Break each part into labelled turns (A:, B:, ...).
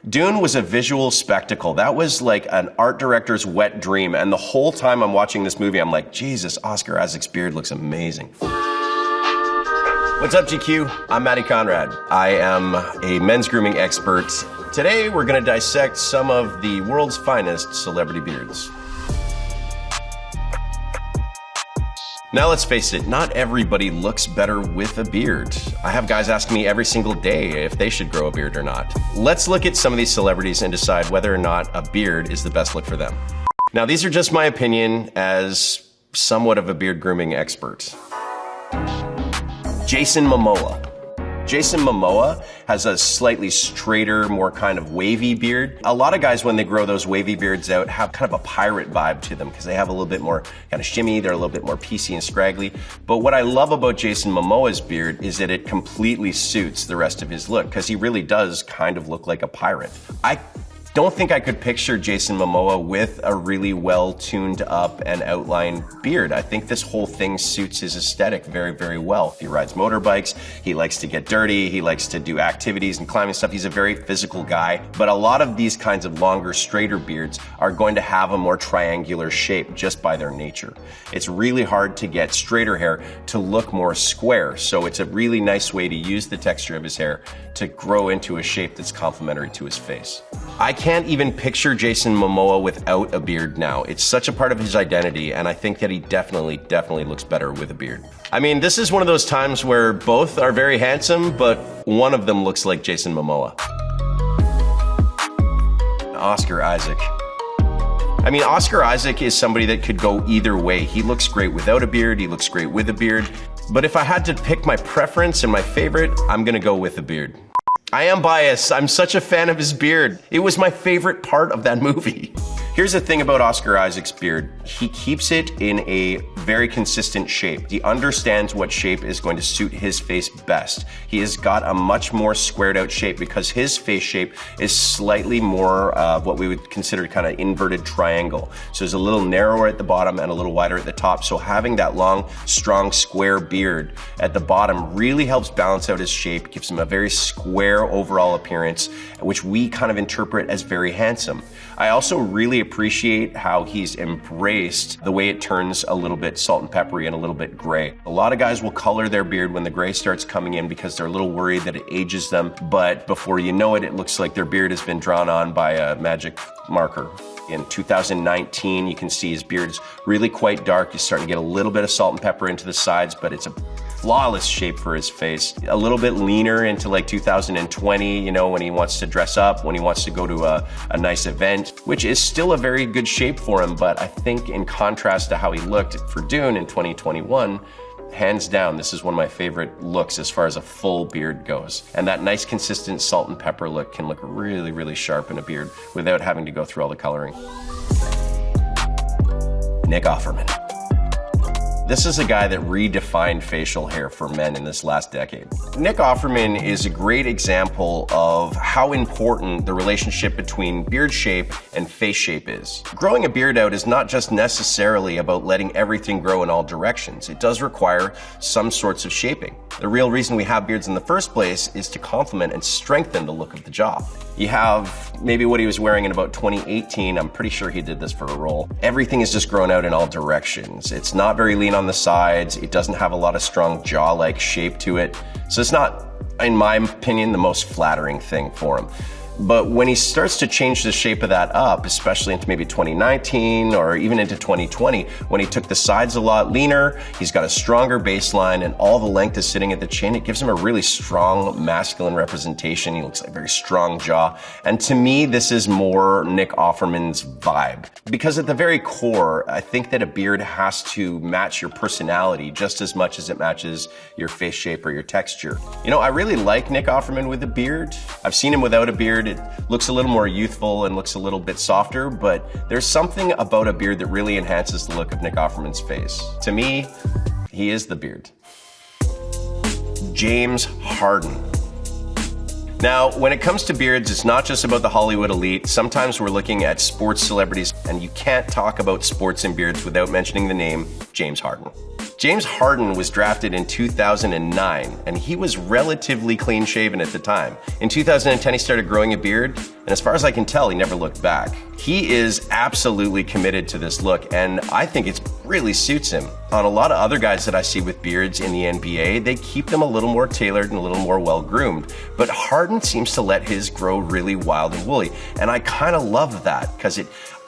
A: Dune was a visual spectacle. That was like an art director's wet dream. And the whole time I'm watching this movie, I'm like, Jesus, Oscar Isaac's beard looks amazing. What's up, GQ? I'm Matty Conrad. I am a men's grooming expert. Today, we're going to dissect some of the world's finest celebrity beards. Now let's face it, not everybody looks better with a beard. I have guys ask me every single day if they should grow a beard or not. Let's look at some of these celebrities and decide whether or not a beard is the best look for them. Now these are just my opinion as somewhat of a beard grooming expert. Jason Mamoa. Jason Mamoa has a slightly straighter, more kind of wavy beard. A lot of guys, when they grow those wavy beards out, have kind of a pirate vibe to them because they have a little bit more kind of shimmy, they're a little bit more PC and scraggly. But what I love about Jason Momoa's beard is that it completely suits the rest of his look because he really does kind of look like a pirate. I don't think I could picture Jason Mamoa with a really well-tuned up and outlined beard. I think this whole thing suits his aesthetic very, very well. He rides motorbikes, he likes to get dirty, he likes to do activities and climbing stuff. He's a very physical guy, but a lot of these kinds of longer, straighter beards are going to have a more triangular shape just by their nature. It's really hard to get straighter hair to look more square, so it's a really nice way to use the texture of his hair to grow into a shape that's complementary to his face. I can't even picture Jason Momoa without a beard now. It's such a part of his identity, and I think that he definitely looks better with a beard. I mean, this is one of those times where both are very handsome, but one of them looks like Jason Momoa. Oscar Isaac. I mean, Oscar Isaac is somebody that could go either way. He looks great without a beard, he looks great with a beard. But if I had to pick my preference and my favorite, I'm gonna go with a beard. I am biased. I'm such a fan of his beard. It was my favorite part of that movie. Here's the thing about Oscar Isaac's beard. He keeps it in a very consistent shape. He understands what shape is going to suit his face best. He has got a much more squared out shape because his face shape is slightly more what we would consider kind of inverted triangle. So it's a little narrower at the bottom and a little wider at the top. So having that long, strong, square beard at the bottom really helps balance out his shape, gives him a very square overall appearance, which we kind of interpret as very handsome. I also really appreciate how he's embraced the way it turns a little bit salt and peppery and a little bit gray. A lot of guys will color their beard when the gray starts coming in because they're a little worried that it ages them, but before you know it, it looks like their beard has been drawn on by a magic marker. In 2019, you can see his beard is really quite dark. He's starting to get a little bit of salt and pepper into the sides, but it's a flawless shape for his face. A little bit leaner into like 2020, you know, when he wants to dress up, when he wants to go to a nice event, which is still a very good shape for him. But I think in contrast to how he looked for Dune in 2021, hands down, this is one of my favorite looks as far as a full beard goes. And that nice, consistent salt and pepper look can look really, really sharp in a beard without having to go through all the coloring. Nick Offerman. This is a guy that redefined facial hair for men in this last decade. Nick Offerman is a great example of how important the relationship between beard shape and face shape is. Growing a beard out is not just necessarily about letting everything grow in all directions. It does require some sorts of shaping. The real reason we have beards in the first place is to complement and strengthen the look of the jaw. You have maybe what he was wearing in about 2018. I'm pretty sure he did this for a role. Everything is just grown out in all directions. It's not very lean on the sides. It doesn't have a lot of strong jaw-like shape to it. So it's not, in my opinion, the most flattering thing for him. But when he starts to change the shape of that up, especially into maybe 2019 or even into 2020, when he took the sides a lot leaner, he's got a stronger baseline and all the length is sitting at the chin, it gives him a really strong masculine representation. He looks like a very strong jaw. And to me, this is more Nick Offerman's vibe. Because at the very core, I think that a beard has to match your personality just as much as it matches your face shape or your texture. You know, I really like Nick Offerman with a beard. I've seen him without a beard. It looks a little more youthful and looks a little bit softer, but there's something about a beard that really enhances the look of Nick Offerman's face. To me, he is the beard. James Harden. Now, when it comes to beards, it's not just about the Hollywood elite. Sometimes we're looking at sports celebrities, and you can't talk about sports and beards without mentioning the name James Harden. James Harden was drafted in 2009, and he was relatively clean-shaven at the time. In 2010, he started growing a beard, and as far as I can tell, he never looked back. He is absolutely committed to this look, and I think it really suits him. On a lot of other guys that I see with beards in the NBA, they keep them a little more tailored and a little more well-groomed. But Harden seems to let his grow really wild and woolly, and I kind of love that because it,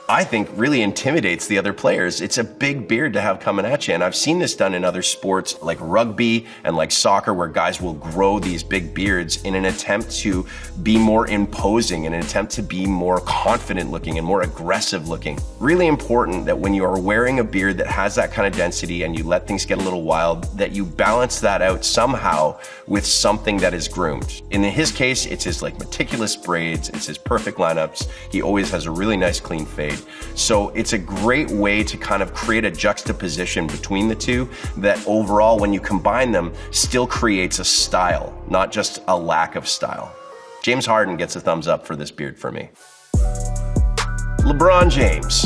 A: I think, really intimidates the other players. It's a big beard to have coming at you, and I've seen this done in other sports like rugby and like soccer, where guys will grow these big beards in an attempt to be more imposing, in an attempt to be more confident looking and more aggressive looking. Really important that when you are wearing a beard that has that kind of density and you let things get a little wild, that you balance that out somehow with something that is groomed. In his case, it's his like meticulous braids, it's his perfect lineups. He always has a really nice clean fade. So it's a great way to kind of create a juxtaposition between the two that overall, when you combine them, still creates a style, not just a lack of style. James Harden gets a thumbs up for this beard for me. LeBron James.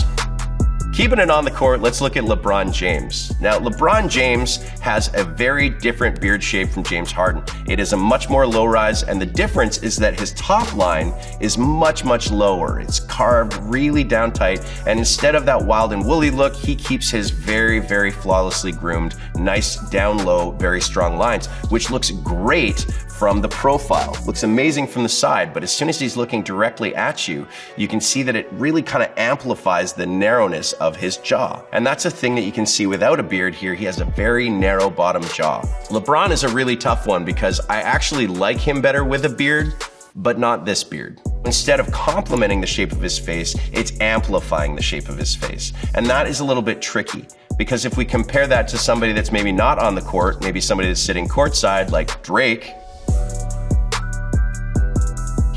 A: Keeping it on the court, let's look at LeBron James. Now, LeBron James has a very different beard shape from James Harden. It is a much more low-rise, and the difference is that his top line is much, much lower. It's carved really down tight, and instead of that wild and woolly look, he keeps his very, very flawlessly groomed, nice down low, very strong lines, which looks great from the profile. Looks amazing from the side, but as soon as he's looking directly at you, you can see that it really kind of amplifies the narrowness of his jaw. And that's a thing that you can see without a beard here. He has a very narrow bottom jaw. LeBron is a really tough one because I actually like him better with a beard, but not this beard. Instead of complementing the shape of his face, it's amplifying the shape of his face. And that is a little bit tricky, because if we compare that to somebody that's maybe not on the court, maybe somebody that's sitting courtside like Drake,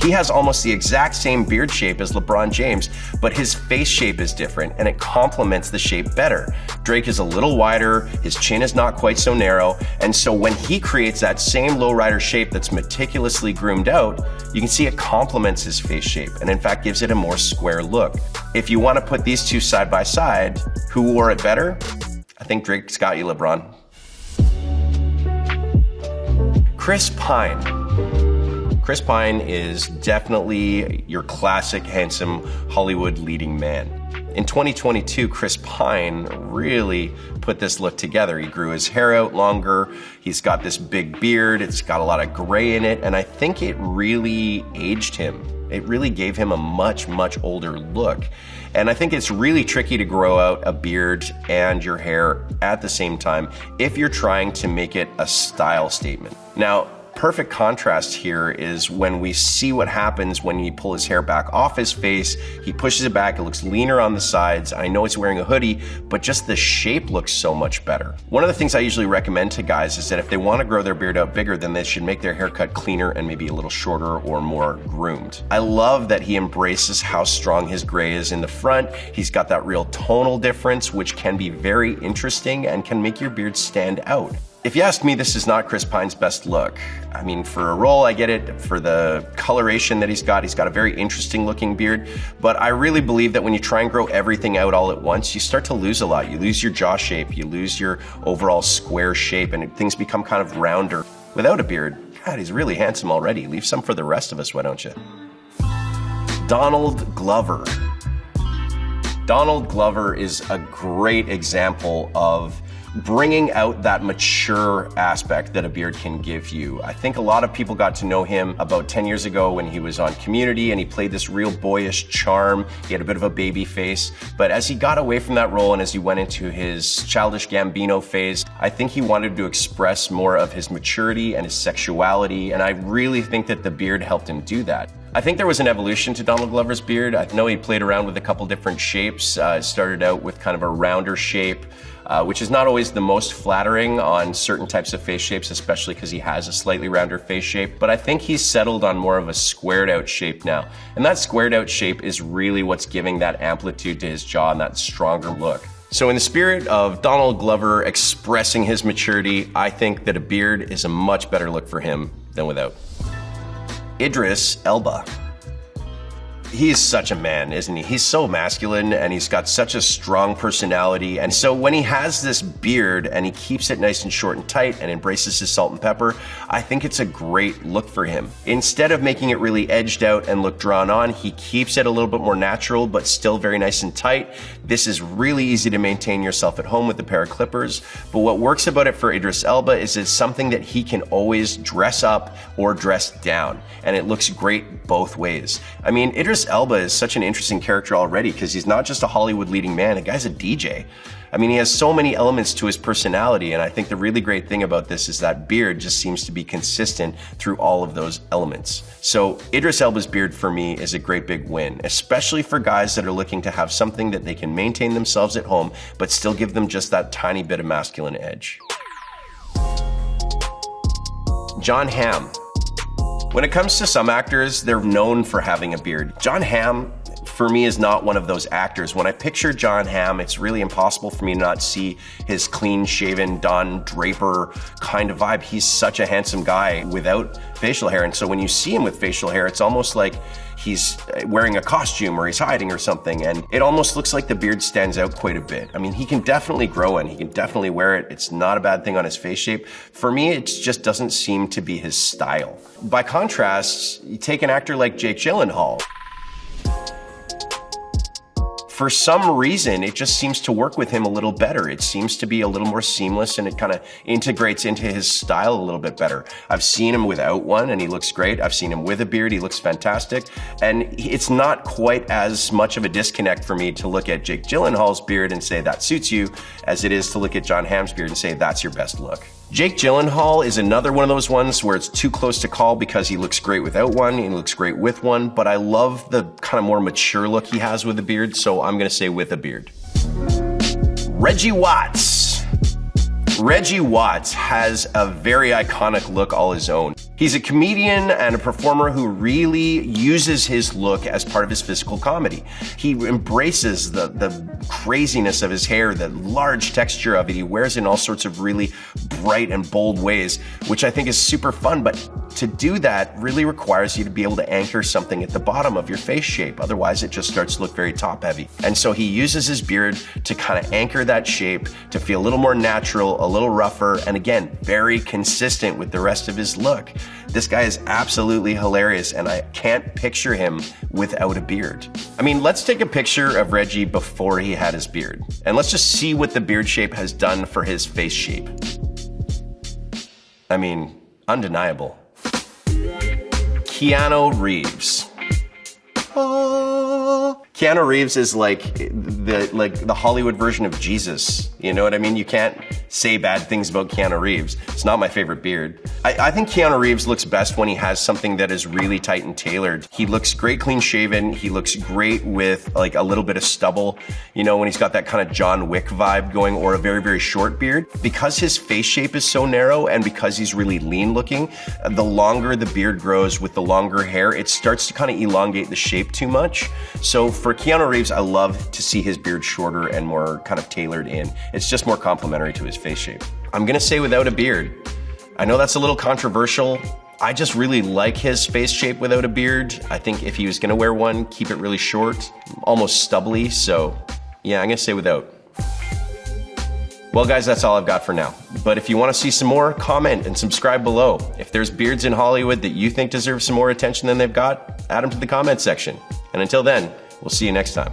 A: he has almost the exact same beard shape as LeBron James, but his face shape is different and it complements the shape better. Drake is a little wider, his chin is not quite so narrow, and so when he creates that same lowrider shape that's meticulously groomed out, you can see it complements his face shape and in fact gives it a more square look. If you want to put these two side by side, who wore it better? I think Drake's got you, LeBron. Chris Pine. Chris Pine is definitely your classic handsome Hollywood leading man. In 2022, Chris Pine really put this look together. He grew his hair out longer, he's got this big beard, it's got a lot of gray in it, and I think it really aged him. It really gave him a much, much older look. And I think it's really tricky to grow out a beard and your hair at the same time if you're trying to make it a style statement. Now, perfect contrast here is when we see what happens when you pull his hair back off his face. He pushes it back, it looks leaner on the sides. I know he's wearing a hoodie, but just the shape looks so much better. One of the things I usually recommend to guys is that if they want to grow their beard out bigger, then they should make their haircut cleaner and maybe a little shorter or more groomed. I love that he embraces how strong his gray is in the front. He's got that real tonal difference, which can be very interesting and can make your beard stand out. If you ask me, this is not Chris Pine's best look. I mean, for a role, I get it. For the coloration that he's got a very interesting looking beard. But I really believe that when you try and grow everything out all at once, you start to lose a lot. You lose your jaw shape, you lose your overall square shape, and things become kind of rounder. Without a beard, God, he's really handsome already. Leave some for the rest of us, why don't you? Donald Glover. Donald Glover is a great example of bringing out that mature aspect that a beard can give you. I think a lot of people got to know him about 10 years ago when he was on Community and he played this real boyish charm. He had a bit of a baby face, but as he got away from that role and as he went into his Childish Gambino phase, I think he wanted to express more of his maturity and his sexuality, and I really think that the beard helped him do that. I think there was an evolution to Donald Glover's beard. I know he played around with a couple different shapes. It started out with kind of a rounder shape, which is not always the most flattering on certain types of face shapes, especially because he has a slightly rounder face shape. But I think he's settled on more of a squared out shape now. And that squared out shape is really what's giving that amplitude to his jaw and that stronger look. So in the spirit of Donald Glover expressing his maturity, I think that a beard is a much better look for him than without. Idris Elba. He is such a man, isn't he? He's so masculine and he's got such a strong personality. And so when he has this beard and he keeps it nice and short and tight and embraces his salt and pepper, I think it's a great look for him. Instead of making it really edged out and look drawn on, he keeps it a little bit more natural, but still very nice and tight. This is really easy to maintain yourself at home with a pair of clippers. But what works about it for Idris Elba is it's something that he can always dress up or dress down. And it looks great both ways. I mean, Idris Elba is such an interesting character already because he's not just a Hollywood leading man, the guy's a DJ. I mean, he has so many elements to his personality, and I think the really great thing about this is that beard just seems to be consistent through all of those elements. So Idris Elba's beard for me is a great big win, especially for guys that are looking to have something that they can maintain themselves at home, but still give them just that tiny bit of masculine edge. Jon Hamm. When it comes to some actors, they're known for having a beard. Jon Hamm, for me, is not one of those actors. When I picture Jon Hamm, it's really impossible for me to not see his clean-shaven Don Draper kind of vibe. He's such a handsome guy without facial hair, and so when you see him with facial hair, it's almost like he's wearing a costume or he's hiding or something, and it almost looks like the beard stands out quite a bit. I mean, he can definitely grow it, he can definitely wear it. It's not a bad thing on his face shape. For me, it just doesn't seem to be his style. By contrast, you take an actor like Jake Gyllenhaal. For some reason, it just seems to work with him a little better. It seems to be a little more seamless and it kind of integrates into his style a little bit better. I've seen him without one and he looks great. I've seen him with a beard, he looks fantastic. And it's not quite as much of a disconnect for me to look at Jake Gyllenhaal's beard and say that suits you as it is to look at Jon Hamm's beard and say that's your best look. Jake Gyllenhaal is another one of those ones where it's too close to call because he looks great without one, he looks great with one, but I love the kind of more mature look he has with a beard, so I'm gonna say with a beard. Reggie Watts. Reggie Watts has a very iconic look all his own. He's a comedian and a performer who really uses his look as part of his physical comedy. He embraces the craziness of his hair, the large texture of it. He wears it in all sorts of really bright and bold ways, which I think is super fun. But to do that really requires you to be able to anchor something at the bottom of your face shape. Otherwise, it just starts to look very top heavy. And so he uses his beard to kind of anchor that shape, to feel a little more natural, a little rougher, and again, very consistent with the rest of his look. This guy is absolutely hilarious, and I can't picture him without a beard. I mean, let's take a picture of Reggie before he had his beard, and let's just see what the beard shape has done for his face shape. I mean, undeniable. Keanu Reeves. Keanu Reeves is like the Hollywood version of Jesus. You know what I mean? You can't say bad things about Keanu Reeves. It's not my favorite beard. I think Keanu Reeves looks best when he has something that is really tight and tailored. He looks great clean shaven. He looks great with like a little bit of stubble. You know, when he's got that kind of John Wick vibe going, or a very, very short beard. Because his face shape is so narrow and because he's really lean looking, the longer the beard grows with the longer hair, it starts to kind of elongate the shape too much. So for Keanu Reeves, I love to see his beard shorter and more kind of tailored in. It's just more complementary to his face shape. I'm gonna say without a beard. I know that's a little controversial. I just really like his face shape without a beard. I think if he was gonna wear one, keep it really short, almost stubbly, so yeah, I'm gonna say without. Well guys, that's all I've got for now. But if you wanna see some more, comment and subscribe below. If there's beards in Hollywood that you think deserve some more attention than they've got, add them to the comment section. And until then, we'll see you next time.